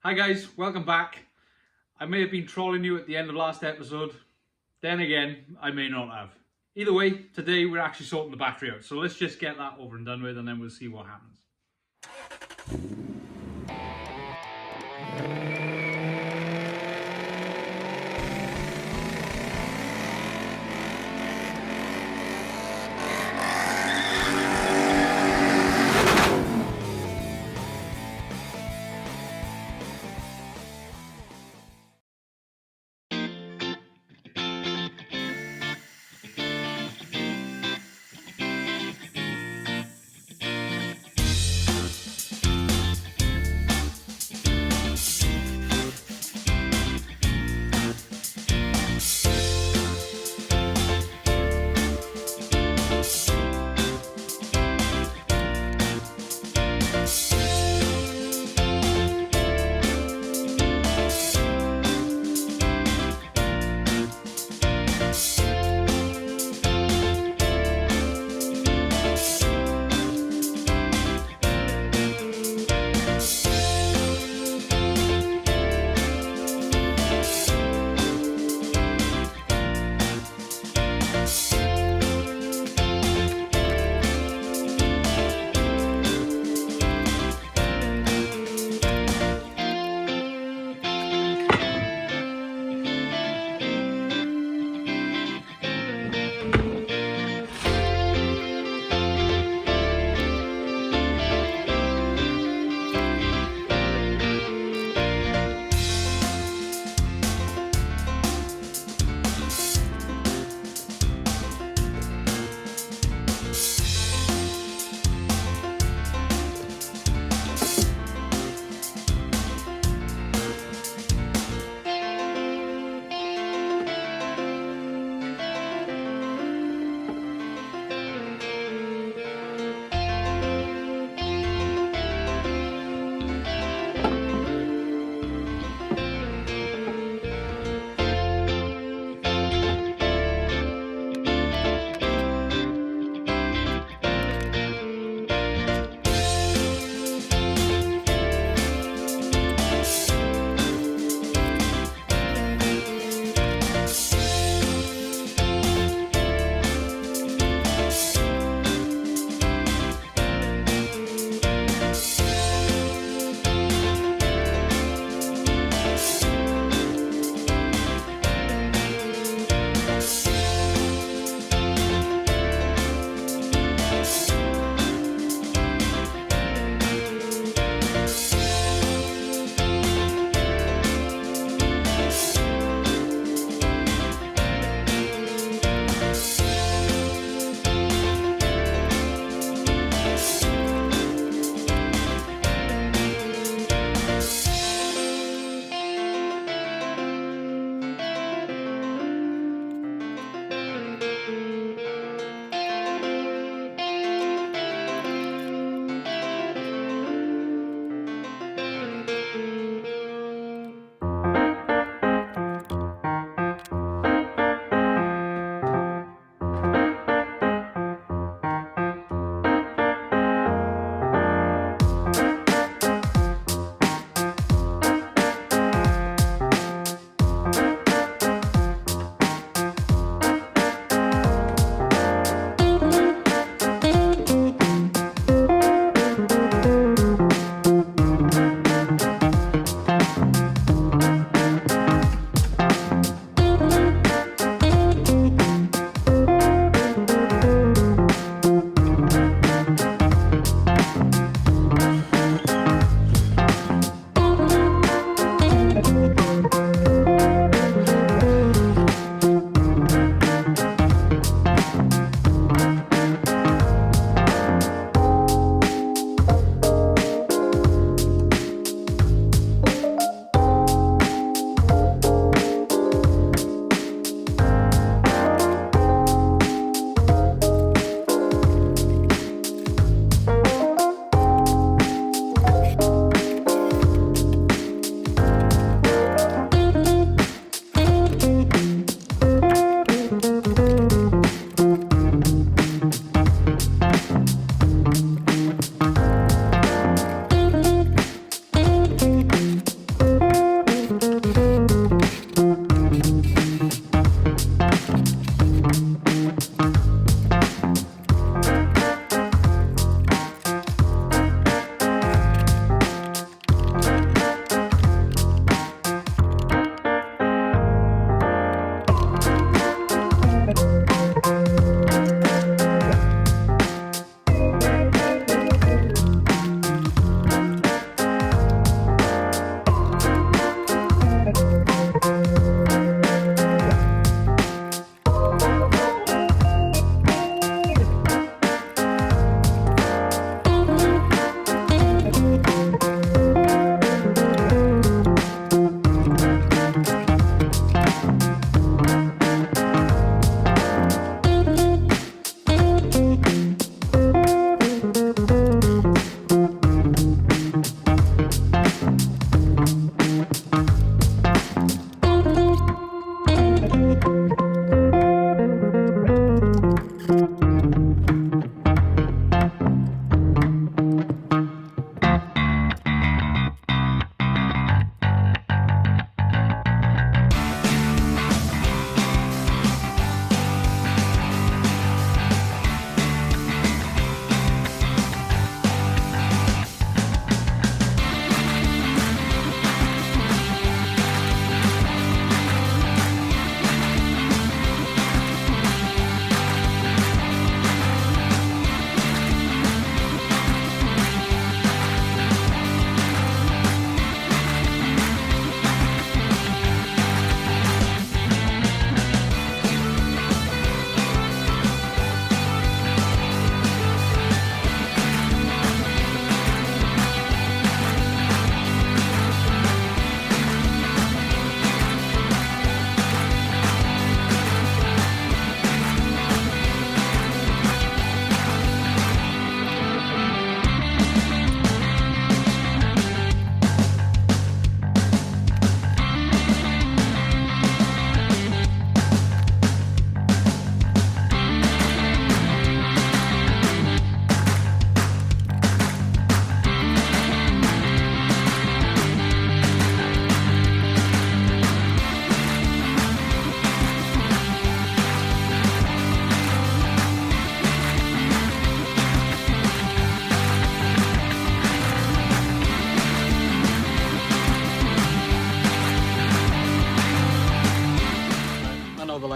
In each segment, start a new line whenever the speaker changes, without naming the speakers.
Hi guys, welcome back. I may have been trolling you at the end of last episode. Then again, I may not have. Either way, today we're actually sorting the battery out. So let's just get that over and done with and then we'll see what happens.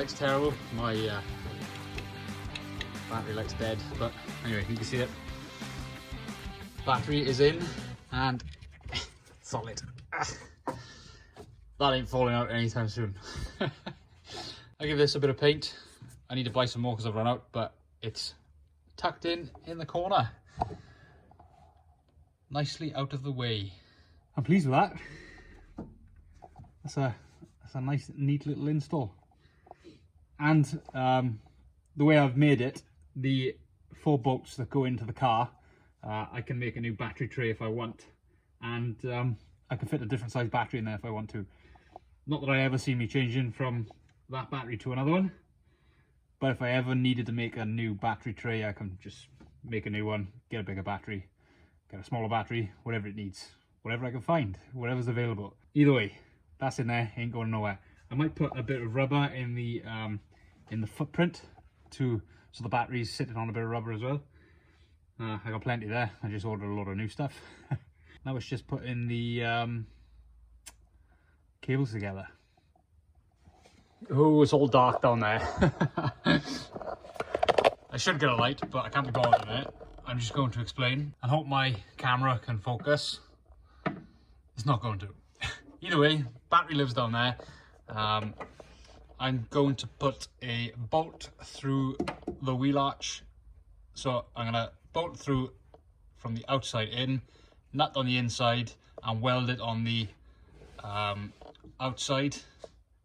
light's terrible. My battery light's dead, but anyway, you can see it. Battery is in and solid. That ain't falling out anytime soon. I'll give this a bit of paint. I need to buy some more because I've run out, but it's tucked in the corner. Nicely out of the way. I'm pleased with that. That's a nice, neat little install. And the way I've made it, the 4 bolts that go into the car, I can make a new battery tray if I want. And I can fit a different size battery in there if I want to. Not that I ever see me changing from that battery to another one, but if I ever needed to make a new battery tray, I can just make a new one, get a bigger battery, get a smaller battery, whatever it needs, whatever I can find, whatever's available. Either way, that's in there, ain't going nowhere. I might put a bit of rubber in the footprint so the battery's sitting on a bit of rubber as well. I got plenty there. I just ordered a lot of new stuff. Now it's just putting the cables together. Oh, it's all dark down there. I should get a light, but I can't be bothered in it. I'm just going to explain and hope my camera can focus. It's not going to. Either way, battery lives down there. I'm going to put a bolt through the wheel arch. So I'm gonna bolt through from the outside in, nut on the inside, and weld it on the outside,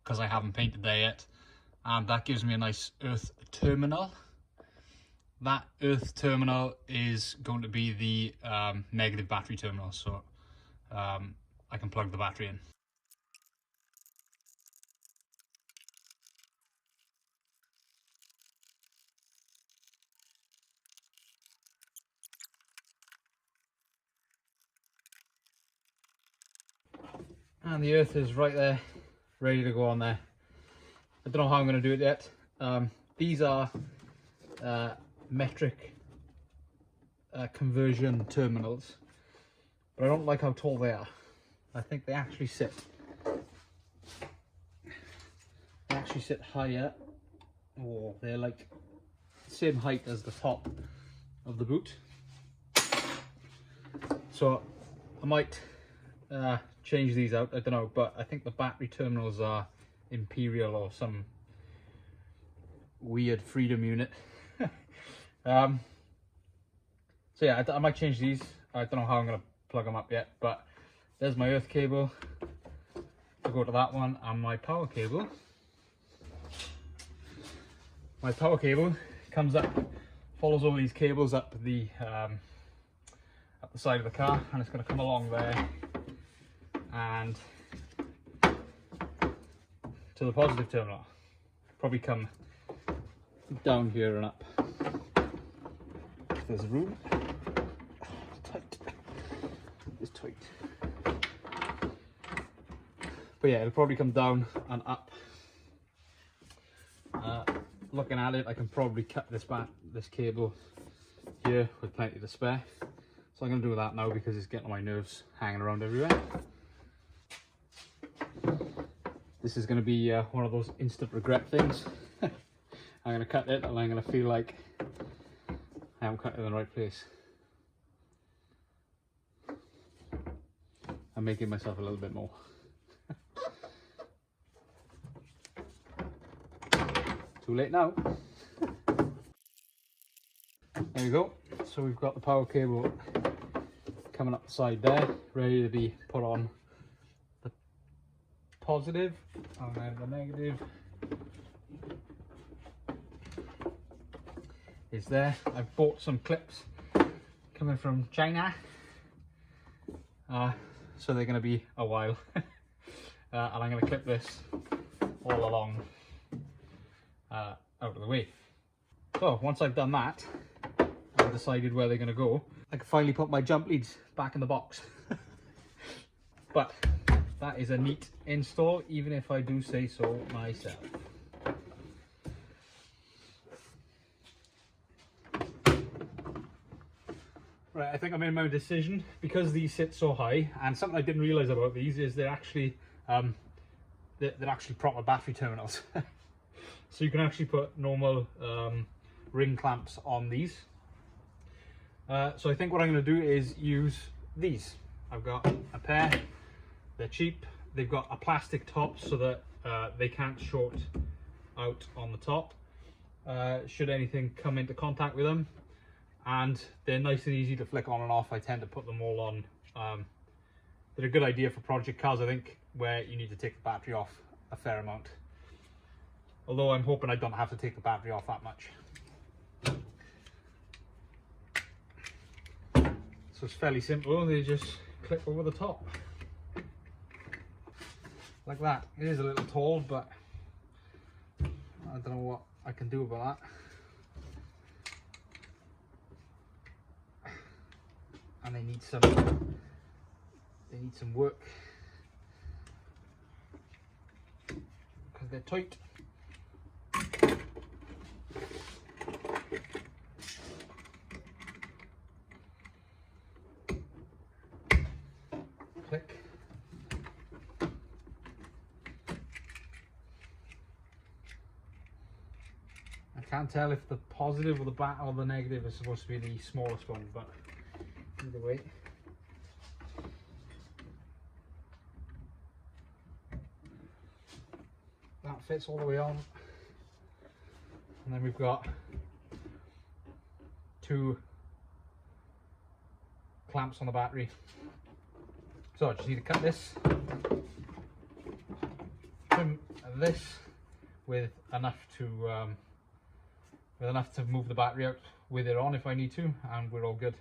because I haven't painted there yet. And that gives me a nice earth terminal. That earth terminal is going to be the negative battery terminal, so I can plug the battery in. And the earth is right there, ready to go on there. I don't know how I'm going to do it yet. These are metric conversion terminals, but I don't like how tall they are. I think they actually sit higher, or they're like the same height as the top of the boot. So I might change these out, I don't know, but I think the battery terminals are Imperial or some weird freedom unit. So yeah, I might change these. I don't know how I'm going to plug them up yet, but there's my earth cable to go to that one, and my power cable. My power cable comes up, follows all these cables up the side of the car, and it's going to come along there and to the positive terminal. Probably come down here and up if there's room. It's tight. It's tight. But yeah, it'll probably come down and up. Looking at it, I can probably cut this cable here with plenty to spare. So I'm going to do that now because it's getting on my nerves hanging around everywhere. This is going to be one of those instant regret things. I'm going to cut it and I'm going to feel like I haven't cut it in the right place. I'm making myself a little bit more. Too late now. There we go. So we've got the power cable coming up the side there, ready to be put on the positive, and then the negative is there. I've bought some clips coming from China, so they're going to be a while. And I'm going to clip this all along out of the way. So once I've done that, I've decided where they're going to go, I can finally put my jump leads back in the box. But that is a neat install, even if I do say so myself. Right, I think I made my decision. Because these sit so high, and something I didn't realise about these is they're actually proper battery terminals. So you can actually put normal ring clamps on these. So I think what I'm going to do is use these. I've got a pair, they're cheap, they've got a plastic top so that they can't short out on the top should anything come into contact with them, and they're nice and easy to flick on and off. I tend to put them all on. They're a good idea for project cars, I think, where you need to take the battery off a fair amount. Although I'm hoping I don't have to take the battery off that much. So it's fairly simple, they just clip over the top. Like that. It is a little tall, but I don't know what I can do about that. And they need some work because they're tight. Click. I can't tell if the positive or the negative is supposed to be the smallest one, but either way. That fits all the way on. And then we've got 2 clamps on the battery. So I just need to cut this, trim this with enough to move the battery out with it on if I need to, and we're all good.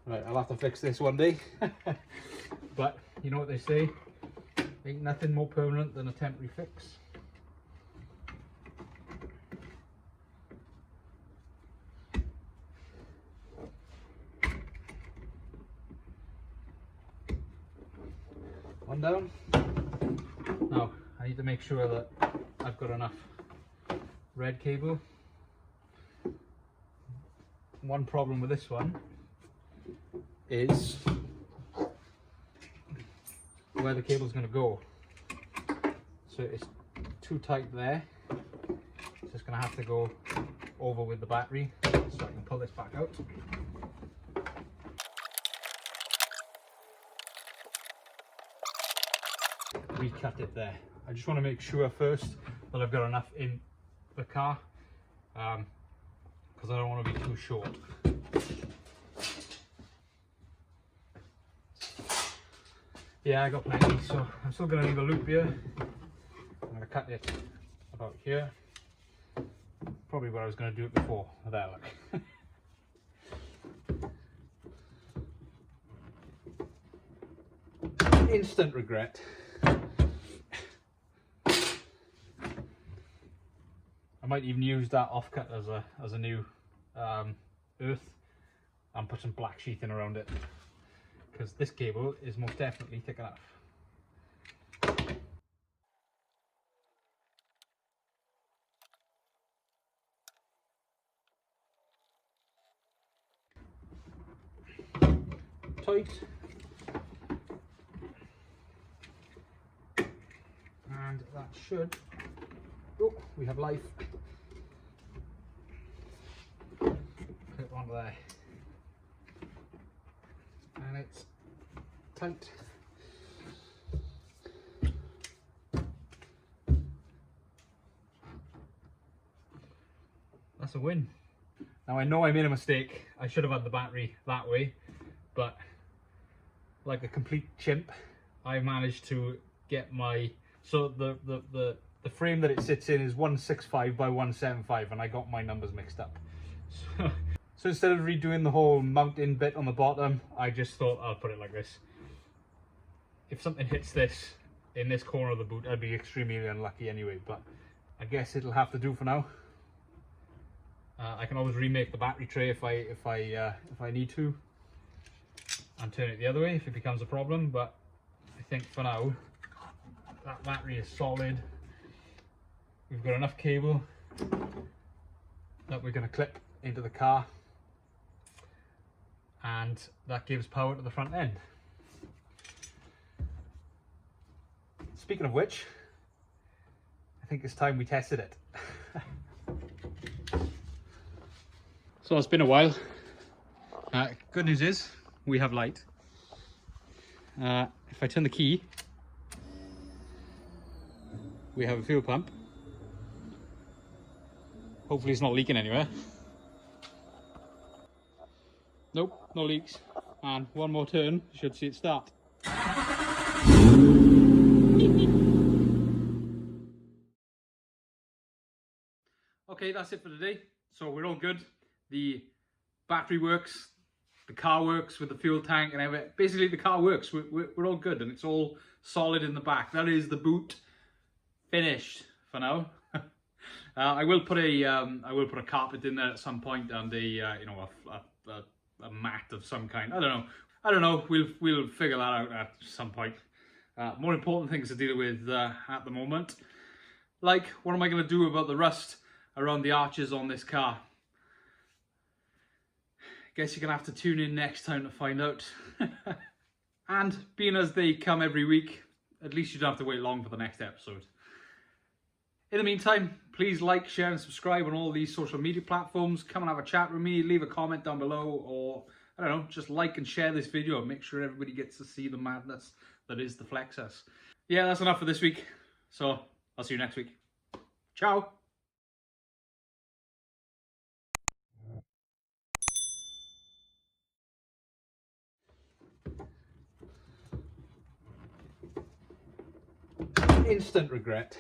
Right, I'll have to fix this one day. But you know what they say, ain't nothing more permanent than a temporary fix. One down. Now I need to make sure that I've got enough red cable. One problem with this one is where the cable's going to go. So it's too tight there, so it's going to have to go over with the battery, so I can pull this back out. Recut it there. I just want to make sure first that I've got enough in the car, because I don't want to be too short. Yeah, I got plenty, so I'm still going to leave a loop here. I'm going to cut it about here. Probably where I was going to do it before. There, look. Instant regret. I might even use that offcut as a new earth and put some black sheathing around it, because this cable is most definitely thick enough. Tight. And that should, oh, we have life. Clip onto there. And it's tight. That's a win. Now I know I made a mistake. I should have had the battery that way, but like a complete chimp, I managed to get my, so the frame that it sits in is 165 by 175, and I got my numbers mixed up. So So instead of redoing the whole mounting bit on the bottom, I just thought I'll put it like this. If something hits this in this corner of the boot, I'd be extremely unlucky anyway, but I guess it'll have to do for now. I can always remake the battery tray if I need to, and turn it the other way if it becomes a problem, but I think for now that battery is solid. We've got enough cable that we're going to clip into the car, and that gives power to the front end. Speaking of which, I think it's time we tested it. So it's been a while. Good news is we have light. If I turn the key, we have a fuel pump. Hopefully it's not leaking anywhere. Nope, no leaks. And one more turn, you should see it start. Okay, that's it for today. So we're all good. The battery works, the car works with the fuel tank and everything. Basically the car works, we're all good, and it's all solid in the back. That is the boot finished for now. I will put a carpet in there at some point, and a you know, a mat of some kind. I don't know. We'll figure that out at some point. More important things to deal with at the moment. Like, what am I going to do about the rust around the arches on this car? Guess you're going to have to tune in next time to find out. And being as they come every week, at least you don't have to wait long for the next episode. In the meantime, please like, share and subscribe on all these social media platforms. Come and have a chat with me, leave a comment down below, or I don't know, just like and share this video. Make sure everybody gets to see the madness that is the Flexus. Yeah, that's enough for this week. So I'll see you next week. Ciao. Instant regret.